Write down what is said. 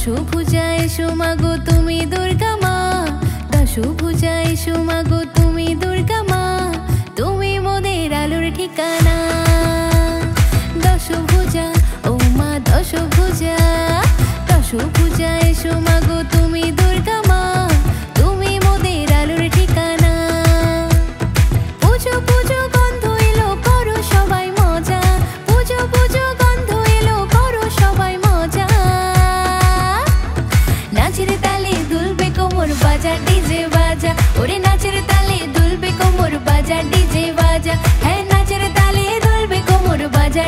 দশভুজা এসো মাগো তুমি দুর্গা মা, দশভুজা এসো মাগো তুমি দুর্গা মা, তুমি মোদের আলোর ঠিকানা। দশভুজা ও মা দশভুজা, দশভুজা এসো মাগো তুমি দুর্গা মা, তুমি মোদের আলোর ঠিকানা। পুজো পুজো গন্ধ এলো করো সবাই মজা, পুজো পুজো গন্ধ এলো করো সবাই মজা। নাচের তালে দুলবে কোমর বাজা ডিজে বাজা, ওরে নাচের তালে দুলবে কোমর বাজা ডিজে বাজা, হ্যাঁ নাচের তালে দুলবে কোমর বাজা।